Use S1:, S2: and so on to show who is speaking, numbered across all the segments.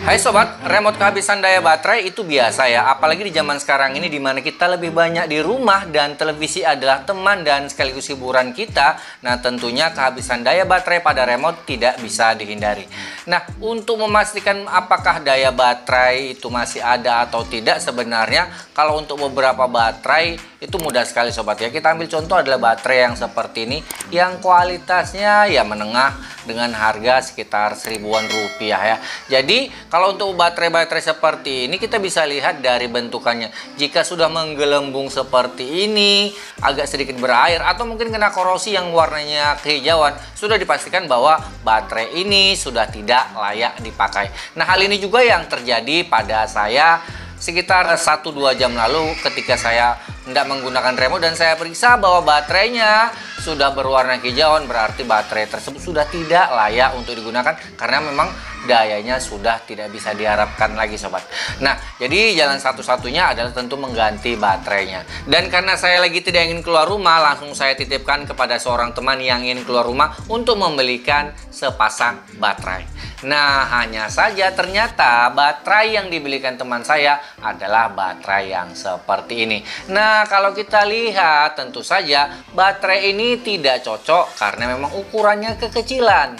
S1: Hai sobat, remote kehabisan daya baterai itu biasa ya, apalagi di zaman sekarang ini dimana kita lebih banyak di rumah dan televisi adalah teman dan sekaligus hiburan kita. Nah tentunya kehabisan daya baterai pada remote tidak bisa dihindari. Nah untuk memastikan apakah daya baterai itu masih ada atau tidak, sebenarnya kalau untuk beberapa baterai itu mudah sekali sobat ya. Kita ambil contoh adalah baterai yang seperti ini, yang kualitasnya ya menengah dengan harga sekitar seribuan rupiah ya. Jadi kalau untuk baterai-baterai seperti ini kita bisa lihat dari bentukannya. Jika sudah menggelembung seperti ini, agak sedikit berair atau mungkin kena korosi yang warnanya kehijauan, sudah dipastikan bahwa baterai ini sudah tidak layak dipakai. Nah hal ini juga yang terjadi pada saya sekitar 1-2 jam lalu ketika saya tidak menggunakan remote dan saya periksa bahwa baterainya sudah berwarna hijauan, berarti baterai tersebut sudah tidak layak untuk digunakan karena memang dayanya sudah tidak bisa diharapkan lagi sobat. Nah jadi jalan satu-satunya adalah tentu mengganti baterainya. Dan karena saya lagi tidak ingin keluar rumah, langsung saya titipkan kepada seorang teman yang ingin keluar rumah untuk membelikan sepasang baterai. Nah hanya saja ternyata baterai yang dibelikan teman saya adalah baterai yang seperti ini. Nah kalau kita lihat tentu saja baterai ini tidak cocok karena memang ukurannya kekecilan.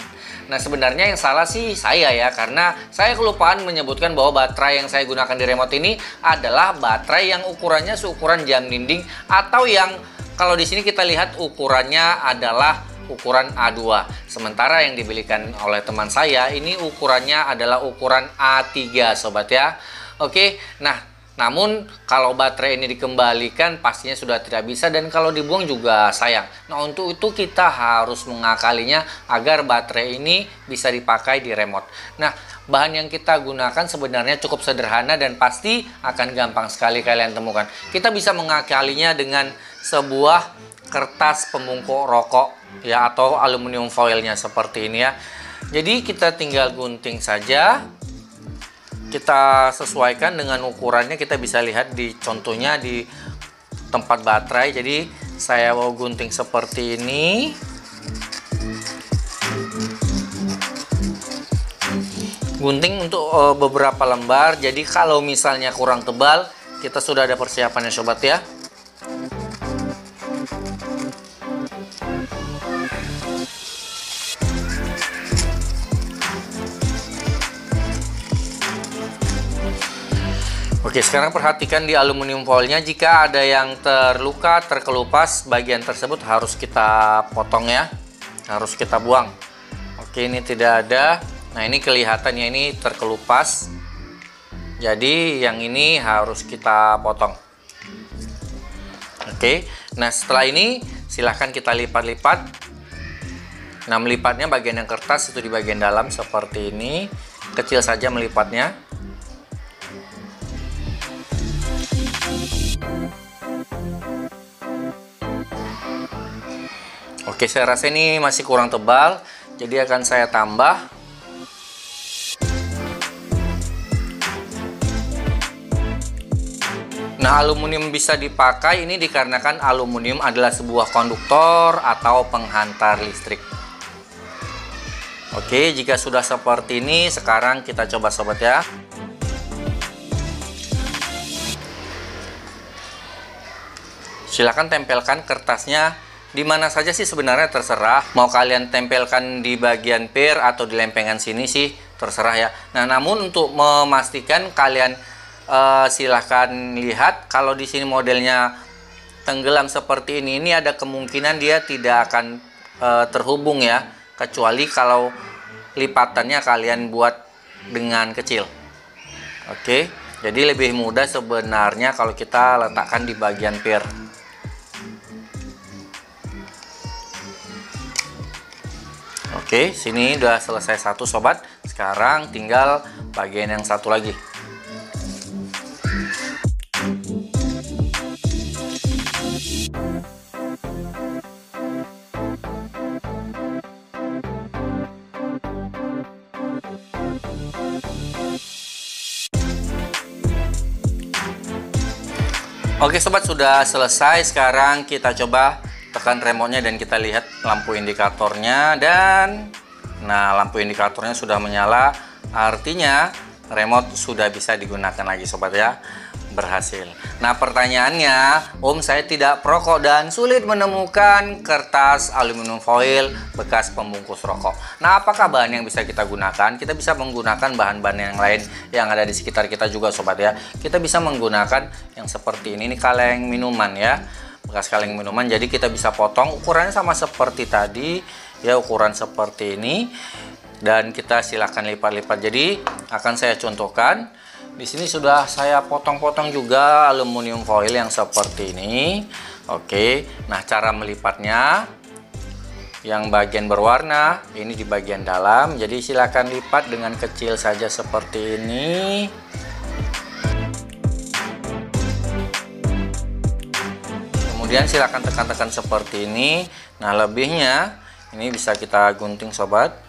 S1: Nah sebenarnya yang salah sih saya ya, karena saya kelupaan menyebutkan bahwa baterai yang saya gunakan di remote ini adalah baterai yang ukurannya seukuran jam dinding, atau yang kalau di sini kita lihat ukurannya adalah ukuran A2. Sementara yang dibelikan oleh teman saya ini ukurannya adalah ukuran A3 sobat ya. Oke, nah namun kalau baterai ini dikembalikan pastinya sudah tidak bisa, dan kalau dibuang juga sayang. Nah untuk itu kita harus mengakalinya agar baterai ini bisa dipakai di remote. Nah bahan yang kita gunakan sebenarnya cukup sederhana dan pasti akan gampang sekali kalian temukan. Kita bisa mengakalinya dengan sebuah kertas pembungkuk rokok ya, atau aluminium foilnya seperti ini ya. Jadi kita tinggal gunting saja. Kita sesuaikan dengan ukurannya, kita bisa lihat di contohnya di tempat baterai. Jadi saya mau gunting seperti ini. Gunting untuk beberapa lembar. Jadi kalau misalnya kurang tebal, kita sudah ada persiapannya sobat ya. Oke, sekarang perhatikan di aluminium foilnya, jika ada yang terluka, terkelupas, bagian tersebut harus kita potong ya, harus kita buang. Oke, ini tidak ada. Nah ini kelihatannya ini terkelupas, jadi yang ini harus kita potong. Oke, nah setelah ini silahkan kita lipat-lipat. Nah melipatnya bagian yang kertas itu di bagian dalam seperti ini, kecil saja melipatnya. Oke, saya rasa ini masih kurang tebal, jadi akan saya tambah. Nah, aluminium bisa dipakai ini dikarenakan aluminium adalah sebuah konduktor atau penghantar listrik. Oke, jika sudah seperti ini, sekarang kita coba sobat ya. Silakan tempelkan kertasnya di mana saja sih sebenarnya, terserah. Mau kalian tempelkan di bagian pir atau di lempengan sini sih terserah ya. Nah namun untuk memastikan kalian silahkan lihat, kalau di sini modelnya tenggelam seperti ini ada kemungkinan dia tidak akan terhubung ya, kecuali kalau lipatannya kalian buat dengan kecil. Oke, jadi lebih mudah sebenarnya kalau kita letakkan di bagian pir. Oke, sini udah selesai satu sobat. Sekarang tinggal bagian yang satu lagi. Oke sobat, sudah selesai. Sekarang kita coba tekan remote-nya dan kita lihat lampu indikatornya, dan nah lampu indikatornya sudah menyala, artinya remote sudah bisa digunakan lagi sobat ya. Berhasil. Nah pertanyaannya, Om saya tidak perokok dan sulit menemukan kertas aluminium foil bekas pembungkus rokok. Nah apakah bahan yang bisa kita gunakan? Kita bisa menggunakan bahan-bahan yang lain yang ada di sekitar kita juga sobat ya. Kita bisa menggunakan yang seperti ini kaleng minuman ya, bekas kaleng minuman. Jadi kita bisa potong, ukurannya sama seperti tadi ya, ukuran seperti ini, dan kita silahkan lipat-lipat. Jadi akan saya contohkan. Di sini sudah saya potong-potong juga aluminium foil yang seperti ini. Oke, nah cara melipatnya, yang bagian berwarna ini di bagian dalam. Jadi silakan lipat dengan kecil saja seperti ini. Kemudian silakan tekan-tekan seperti ini. Nah lebihnya ini bisa kita gunting sobat.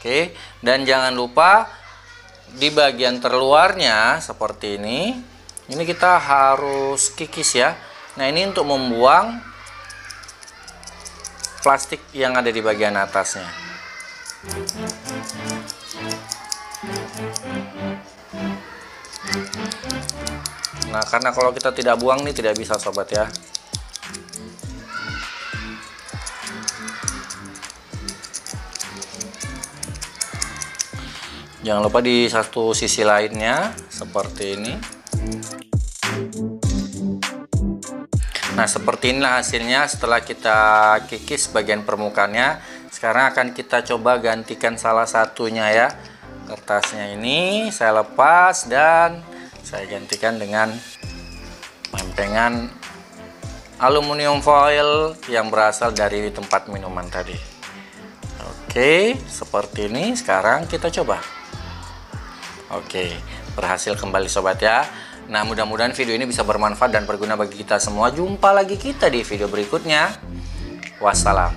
S1: Oke, dan jangan lupa di bagian terluarnya seperti ini kita harus kikis ya. Nah ini untuk membuang plastik yang ada di bagian atasnya. Nah karena kalau kita tidak buang nih tidak bisa sobat ya. Jangan lupa di satu sisi lainnya seperti ini. Nah seperti inilah hasilnya setelah kita kikis bagian permukaannya. Sekarang akan kita coba gantikan salah satunya ya. Kertasnya ini saya lepas dan saya gantikan dengan lempengan aluminium foil yang berasal dari tempat minuman tadi. Oke, seperti ini. Sekarang kita coba. Oke, berhasil kembali sobat ya. Nah mudah-mudahan video ini bisa bermanfaat dan berguna bagi kita semua. Jumpa lagi kita di video berikutnya. Wassalam.